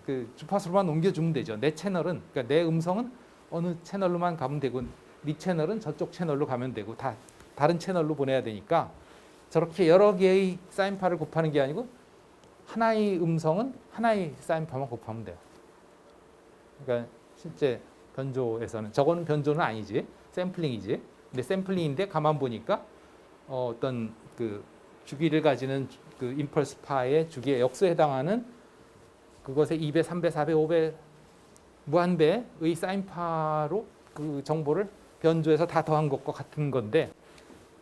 그 주파수로만 옮겨주면 되죠. 내 채널은 그러니까 내 음성은 어느 채널로만 가면 되고 네 채널은 저쪽 채널로 가면 되고 다 다른 채널로 보내야 되니까 저렇게 여러 개의 사인파를 곱하는 게 아니고 하나의 음성은 하나의 사인파만 곱하면 돼요. 그러니까 실제 변조에서는 저거는 변조는 아니지 샘플링이지. 근데 샘플링인데 가만 보니까 어떤 그 주기를 가지는 그 임펄스 파의 주기의 역수에 해당하는 그것의 2배, 3배, 4배, 5배 무한배의 사인파로 그 정보를 변조해서 다 더한 것과 같은 건데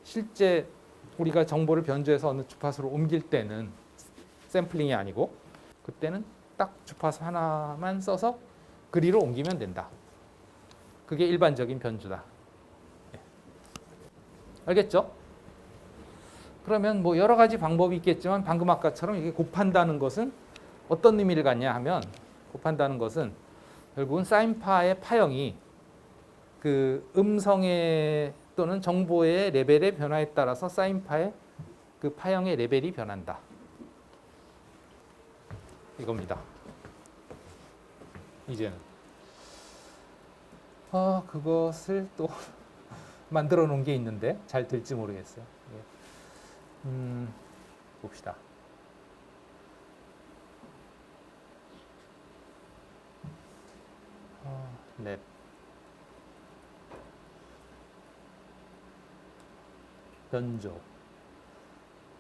실제 우리가 정보를 변조해서 어느 주파수로 옮길 때는 샘플링이 아니고 그때는 딱 주파수 하나만 써서 그리로 옮기면 된다. 그게 일반적인 변조다. 네. 알겠죠? 그러면 뭐 여러 가지 방법이 있겠지만 방금 아까처럼 이게 곱한다는 것은 어떤 의미를 갖냐 하면 곱한다는 것은 결국은 사인파의 파형이 그 음성의 또는 정보의 레벨의 변화에 따라서 사인파의 그 파형의 레벨이 변한다. 이겁니다. 이제는 그것을 또 만들어 놓은 게 있는데 잘 될지 모르겠어요. 예. 봅시다. 랩 변조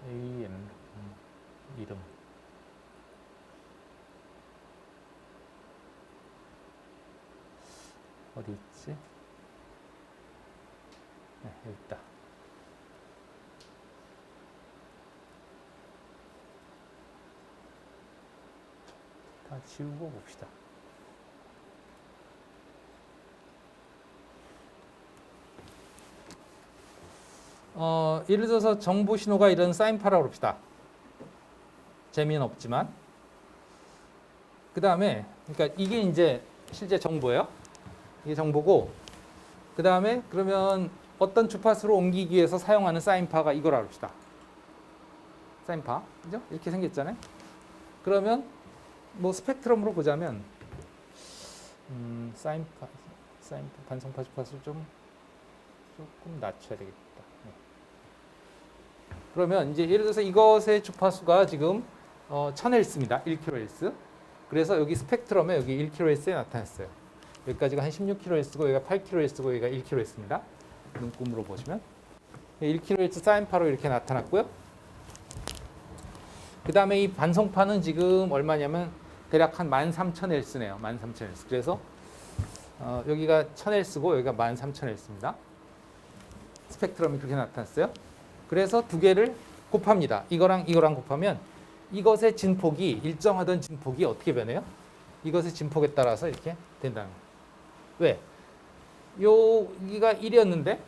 AM 이름 어디 있지? 네, 여기 있다. 다 지우고 봅시다. 예를 들어서 정보 신호가 이런 사인파라고 합시다. 재미는 없지만. 그 다음에, 그러니까 이게 이제 실제 정보예요. 이게 정보고, 그 다음에 그러면 어떤 주파수로 옮기기 위해서 사용하는 사인파가 이거라고 합시다. 사인파. 그죠? 이렇게 생겼잖아요. 그러면 뭐 스펙트럼으로 보자면, 사인파, 반성파 주파수를 조금 낮춰야 되겠다. 그러면 이제 예를 들어서 이것의 주파수가 지금 1000Hz입니다. 1kHz. 그래서 여기 스펙트럼에 여기 1kHz에 나타났어요. 여기까지가 한 16kHz고 여기가 8kHz고 여기가 1kHz입니다. 눈금으로 보시면 1kHz 사인파로 이렇게 나타났고요. 그 다음에 이 반성파는 지금 얼마냐면 대략 한 13,000Hz네요. 13,000Hz. 그래서 여기가 1000Hz고 여기가 13,000Hz입니다. 스펙트럼이 그렇게 나타났어요. 그래서 두 개를 곱합니다. 이거랑 곱하면 이것의 진폭이 일정하던 진폭이 어떻게 변해요? 이것의 진폭에 따라서 이렇게 된다는 거예요. 왜? 여기가 1이었는데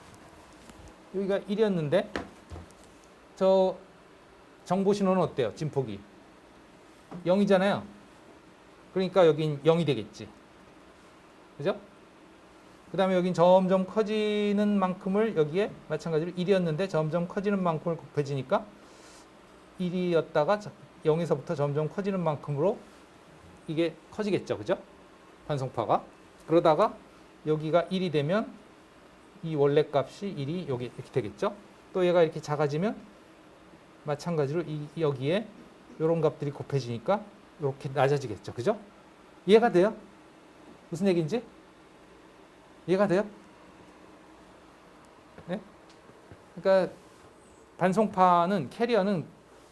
저 정보 신호는 어때요? 진폭이 0이잖아요. 그러니까 여긴 0이 되겠지. 그죠? 그 다음에 여긴 점점 커지는 만큼을 여기에 마찬가지로 1이었는데 점점 커지는 만큼을 곱해지니까 1이었다가 0에서부터 점점 커지는 만큼으로 이게 커지겠죠. 그죠? 반성파가. 그러다가 여기가 1이 되면 이 원래 값이 1이 여기 이렇게 되겠죠. 또 얘가 이렇게 작아지면 마찬가지로 여기에 이런 값들이 곱해지니까 이렇게 낮아지겠죠. 그죠? 이해가 돼요? 무슨 얘기인지? 이해가 돼요? 네? 그러니까 반송파는 캐리어는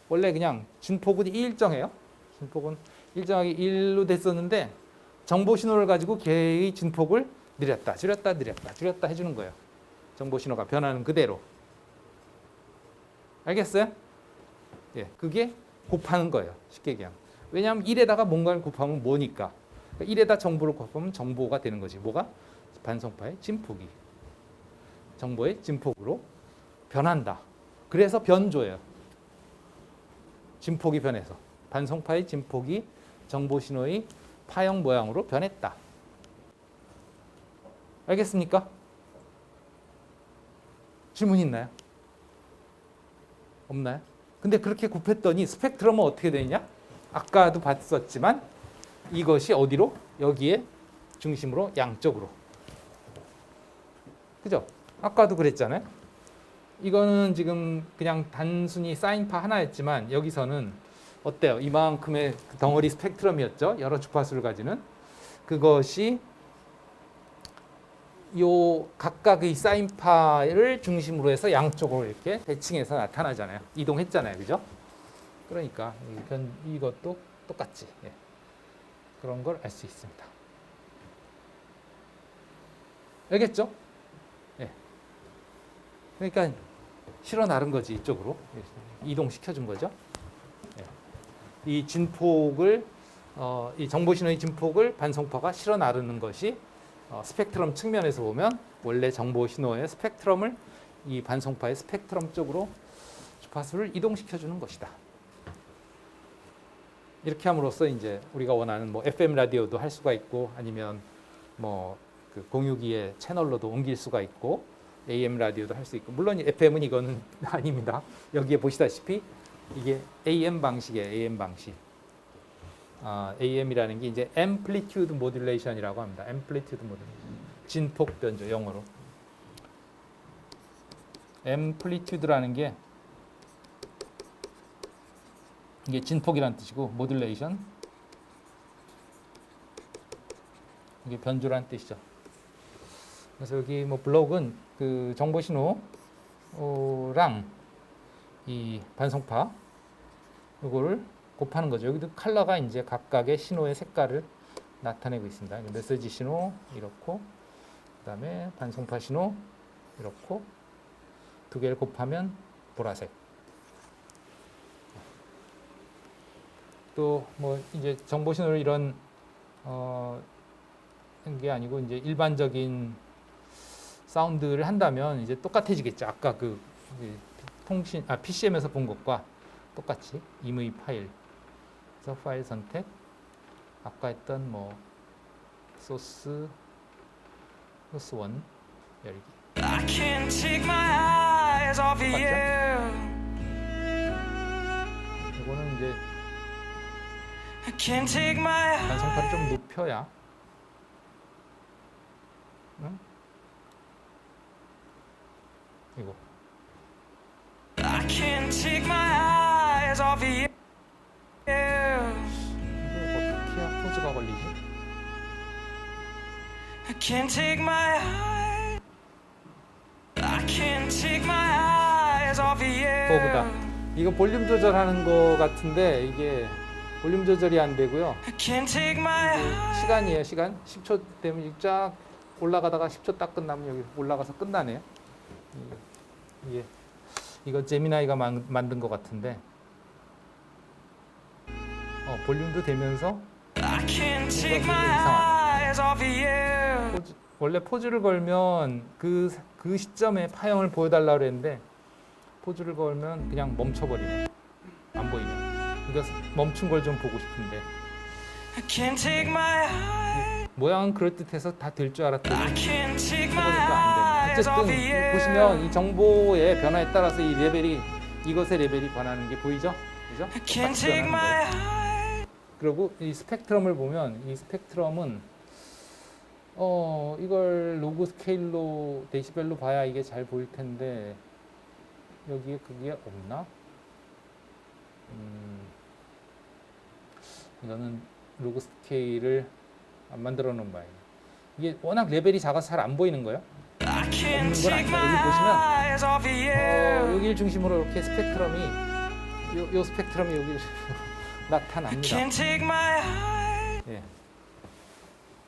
원래 그냥 진폭은 일정해요. 진폭은 일정하게 1로 됐었는데 정보 신호를 가지고 걔의 진폭을 줄였다 해주는 거예요. 정보 신호가 변하는 그대로. 알겠어요? 예, 그게 곱하는 거예요. 쉽게 얘기하면. 왜냐하면 1에다가 뭔가를 곱하면 뭐니까. 그러니까 1에다 정보를 곱하면 정보가 되는 거지. 뭐가? 반송파의 진폭이 정보의 진폭으로 변한다. 그래서 변조예요. 진폭이 변해서 반송파의 진폭이 정보 신호의 파형 모양으로 변했다. 알겠습니까? 질문 있나요? 없나요? 근데 그렇게 곱했더니 스펙트럼은 어떻게 되냐? 아까도 봤었지만 이것이 어디로? 여기에 중심으로 양쪽으로. 그죠? 아까도 그랬잖아요. 이거는 지금 그냥 단순히 사인파 하나였지만 여기서는 어때요? 이만큼의 덩어리 스펙트럼이었죠. 여러 주파수를 가지는. 그것이 요 각각의 사인파를 중심으로 해서 양쪽으로 이렇게 대칭해서 나타나잖아요. 이동했잖아요. 그죠? 그러니까 이것도 똑같지. 예. 그런 걸 알 수 있습니다. 알겠죠? 예. 그러니까 실어 나른 거지 이쪽으로 이동시켜준 거죠. 예. 이 진폭을 이 정보 신호의 진폭을 반송파가 실어 나르는 것이 스펙트럼 측면에서 보면 원래 정보 신호의 스펙트럼을 이 반송파의 스펙트럼 쪽으로 주파수를 이동시켜주는 것이다. 이렇게 함으로써 이제 우리가 원하는 뭐 FM 라디오도 할 수가 있고 아니면 뭐 그 공유기의 채널로도 옮길 수가 있고 AM 라디오도 할 수 있고 물론 FM은 이거는 아닙니다. 여기에 보시다시피 이게 AM 방식이에요. AM 방식. AM이라는 게 이제 Amplitude Modulation이라고 합니다. Amplitude Modulation. 진폭 변조 영어로. 앰플리튜드라는 게 이게 진폭이란 뜻이고 모듈레이션 이게 변조란 뜻이죠. 그래서 여기 뭐 블록은 그 정보 신호랑 이 반송파 이거를 곱하는 거죠. 여기도 컬러가 이제 각각의 신호의 색깔을 나타내고 있습니다. 메시지 신호 이렇고 그다음에 반송파 신호 이렇고 두 개를 곱하면 보라색. 또 뭐 이제 정보 신호를 이런 게 아니고 이제 일반적인 사운드를 한다면 이제 똑같아지겠죠. 아까 그 PCM에서 본 것과 똑같이 임의 파일. 그래서 파일 선택. 아까 했던 뭐 소스 1 열기. I can't take my eyes off of you. 이거는 이제 I can't take my 반성파를 좀 높여야. 응? 이거. I can't take my eyes off of you. 이게 어떻게 해야 포즈가 걸리지? I can't take my eyes. I can't take my eyes off of you. 버그다. 이거 볼륨 조절하는 거 같은데 이게 볼륨 조절이 안 되고요. I can't take my eyes. 시간이에요. 시간 10초 되면 쫙 올라가다가 10초 딱 끝나면 여기 올라가서 끝나네요. 이거 제미나이가 만든 것 같은데 볼륨도 되면서 I can't take 이거 my 이상하네. eyes off of you. 원래 포즈를 걸면 그 시점에 파형을 보여달라 그랬는데 포즈를 걸면 그냥 멈춰버리네. 안 보이네. 이거 멈춘 걸 좀 보고 싶은데 I can't take my eyes. 모양은 그럴듯해서 다 될 줄 알았더니 I can't take my 해보니까 안 되네. eyes off of 어쨌든 you. 보시면 이 정보의 변화에 따라서 이 레벨이 이것의 레벨이 변하는 게 보이죠? 그죠? I can't 똑같이 take 변하는 my 거예요. eyes. 그리고 이 스펙트럼을 보면 이 스펙트럼은 이걸 로그 스케일로 데시벨로 봐야 이게 잘 보일 텐데 여기에 그게 없나? 이거는 로그 스케일을 안 만들어 놓은 바예요. 이게 워낙 레벨이 작아서 잘 안 보이는 거예요. I can't 없는 건 take 아니에요. my 여기 보시면 eyes off of you. 여기를 중심으로 이렇게 스펙트럼이 요 스펙트럼이 여기 I 나타납니다. can't take my eyes. 예.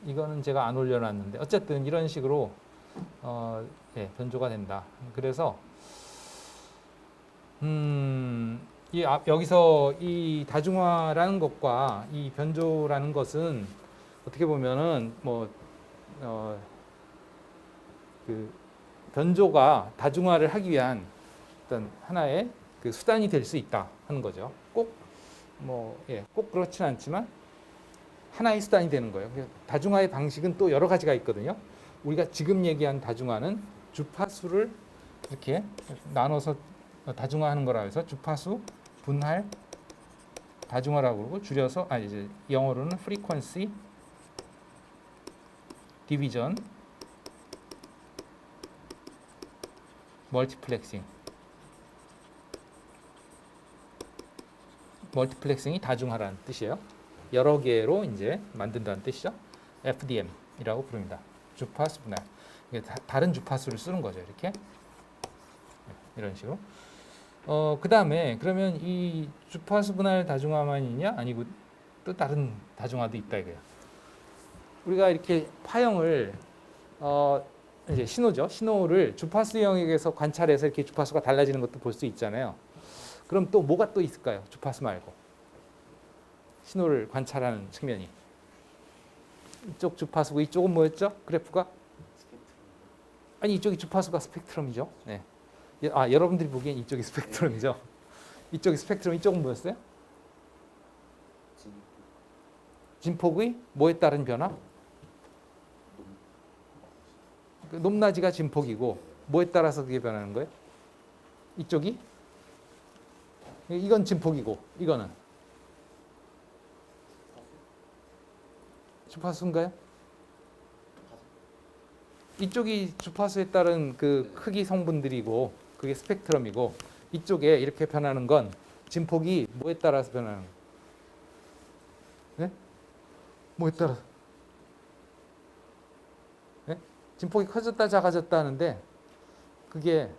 이거는 제가 안 올려놨는데 어쨌든 이런 식으로 변조가 된다. 그래서 여기서 이 다중화라는 것과 이 변조라는 것은 어떻게 보면은 그 변조가 다중화를 하기 위한 어떤 하나의 그 수단이 될 수 있다 하는 거죠. 꼭 그렇진 않지만 하나의 수단이 되는 거예요. 다중화의 방식은 또 여러 가지가 있거든요. 우리가 지금 얘기한 다중화는 주파수를 이렇게 나눠서 다중화하는 거라 해서 주파수 분할 다중화라고 그러고 줄여서 이제 영어로는 frequency division multiplexing. 멀티플렉싱이 다중화라는 뜻이에요. 여러 개로 이제 만든다는 뜻이죠. FDM이라고 부릅니다. 주파수 분할. 이게 다른 주파수를 쓰는 거죠. 이렇게 이런 식으로. 그 다음에 그러면 이 주파수 분할 다중화만 있냐? 아니고 또 다른 다중화도 있다 이거예요. 우리가 이렇게 파형을 이제 신호죠. 신호를 주파수 영역에서 관찰해서 이렇게 주파수가 달라지는 것도 볼 수 있잖아요. 그럼 또 뭐가 또 있을까요? 주파수 말고 신호를 관찰하는 측면이 이쪽 주파수고 이쪽은 뭐였죠? 그래프가 아니 이쪽이 주파수가 스펙트럼이죠. 네. 여러분들이 보기엔 이쪽이 스펙트럼이죠. 이쪽이 스펙트럼, 이쪽은 뭐였어요? 진폭의 뭐에 따른 변화? 그 높낮이가 진폭이고 뭐에 따라서 그게 변하는 거예요? 이쪽이? 이건 진폭이고 이거는 주파수인가요? 이쪽이 주파수에 따른 그 크기 성분들이고 그게 스펙트럼이고 이쪽에 이렇게 변하는 건 진폭이 뭐에 따라서 변하는 거예요? 네? 뭐에 따라서? 네? 진폭이 커졌다 작아졌다 하는데 그게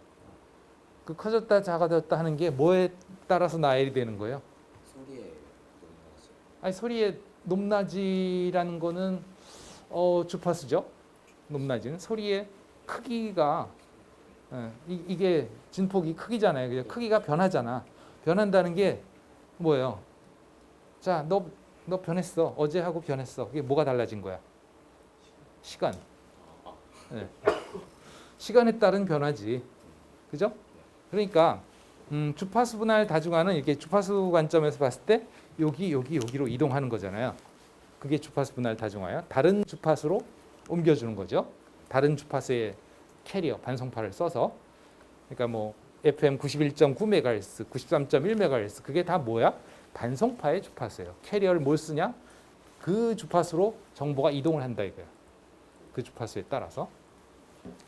그 커졌다 작아졌다 하는 게 뭐에 따라서 나열이 되는 거예요? 소리에 높낮이. 아니 소리의 높낮이라는 거는 주파수죠. 높낮이는 소리의 크기가 이게 진폭이 크기잖아요. 그죠? 크기가 변하잖아. 변한다는 게 뭐예요? 자, 너 변했어. 어제하고 변했어. 그게 뭐가 달라진 거야? 시간. 네. 시간에 따른 변화지. 그죠? 그러니까 주파수 분할 다중화는 이렇게 주파수 관점에서 봤을 때 여기로 이동하는 거잖아요. 그게 주파수 분할 다중화예요. 다른 주파수로 옮겨주는 거죠. 다른 주파수의 캐리어 반송파를 써서. 그러니까 뭐 FM 91.9MHz, 93.1MHz 그게 다 뭐야? 반송파의 주파수예요. 캐리어를 뭘 쓰냐? 그 주파수로 정보가 이동을 한다 이거예요. 그 주파수에 따라서.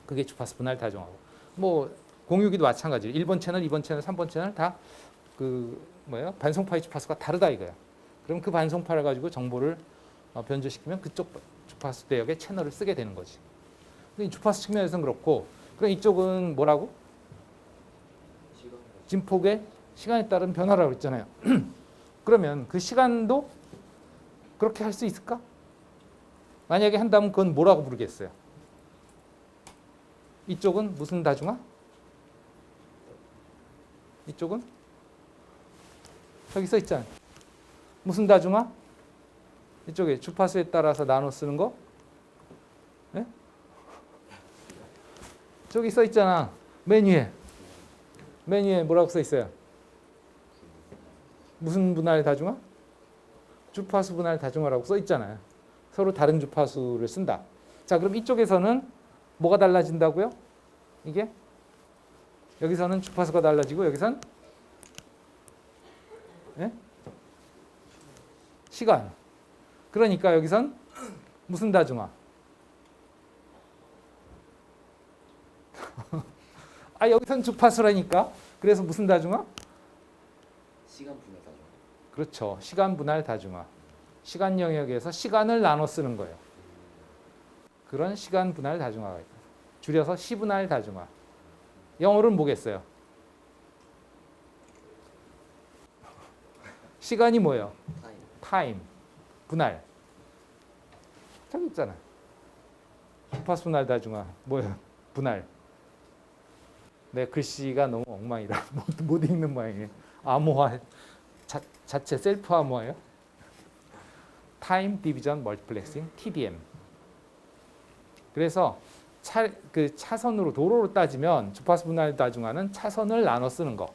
그게 주파수 분할 다중화고. 뭐 공유기도 마찬가지예요. 1번 채널, 2번 채널, 3번 채널 다 그 뭐예요? 반송파의 주파수가 다르다 이거야. 그럼 그 반송파를 가지고 정보를 변조시키면 그쪽 주파수 대역의 채널을 쓰게 되는 거지. 주파수 측면에서는 그렇고, 그럼 이쪽은 뭐라고? 진폭의 시간에 따른 변화라고 했잖아요. 그러면 그 시간도 그렇게 할 수 있을까? 만약에 한다면 그건 뭐라고 부르겠어요? 이쪽은 무슨 다중화? 이쪽은? 저기 써 있잖아요. 무슨 다중화? 이쪽에 주파수에 따라서 나눠 쓰는 거? 네? 저기 써 있잖아. 메뉴에 뭐라고 써 있어요? 무슨 분할 다중화? 주파수 분할 다중화라고 써 있잖아요. 서로 다른 주파수를 쓴다. 자, 그럼 이쪽에서는 뭐가 달라진다고요? 이게 여기서는 주파수가 달라지고 여기선 네? 시간. 그러니까 여기선 무슨 다중화? 아, 여기선 주파수라니까. 그래서 무슨 다중화? 시간 분할 다중화. 그렇죠. 시간 분할 다중화. 시간 영역에서 시간을 나눠 쓰는 거예요. 그런 시간 분할 다중화가 있다. 줄여서 시분할 다중화. 영어로는 뭐겠어요? 시간이 뭐예요? 타임. 분할. 저기 있잖아. 주파수 분할 다중화. 뭐예요? 분할. 내 글씨가 너무 엉망이라 못 읽는 모양이에요. 암호화. 자체 셀프 암호화예요. 타임 디비전 멀티플렉싱 TDM. 그래서 그 차선으로 도로로 따지면 주파수 분할 다중화는 차선을 나눠 쓰는 거.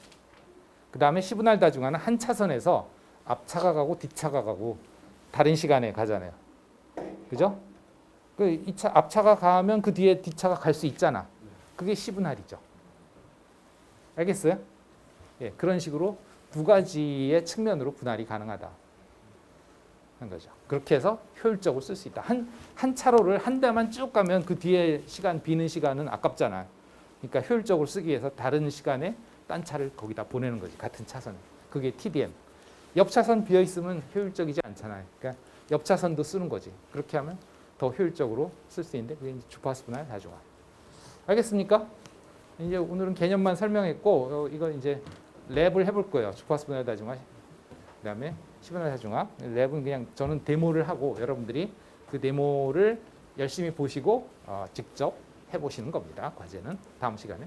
그 다음에 시분할 다중화는 한 차선에서 앞차가 가고 뒷차가 가고 다른 시간에 가잖아요. 그죠? 그 앞차가 가면 그 뒤에 뒷차가 갈 수 있잖아. 그게 시분할이죠. 알겠어요? 예, 그런 식으로 두 가지의 측면으로 분할이 가능하다. 한 거죠. 그렇게 해서 효율적으로 쓸 수 있다. 한 차로를 한 대만 쭉 가면 그 뒤에 시간 비는 시간은 아깝잖아. 그러니까 효율적으로 쓰기 위해서 다른 시간에 딴 차를 거기다 보내는 거지. 같은 차선에. 그게 TDM. 옆 차선 비어 있으면 효율적이지 않잖아요. 그러니까 옆 차선도 쓰는 거지. 그렇게 하면 더 효율적으로 쓸 수 있는데 그게 이제 주파수 분할 다중화. 알겠습니까? 이제 오늘은 개념만 설명했고 이거 이제 랩을 해볼 거예요. 주파수 분할 다중화. 그다음에 시분할 다중화. 랩은 그냥 저는 데모를 하고 여러분들이 그 데모를 열심히 보시고 직접 해보시는 겁니다. 과제는 다음 시간에.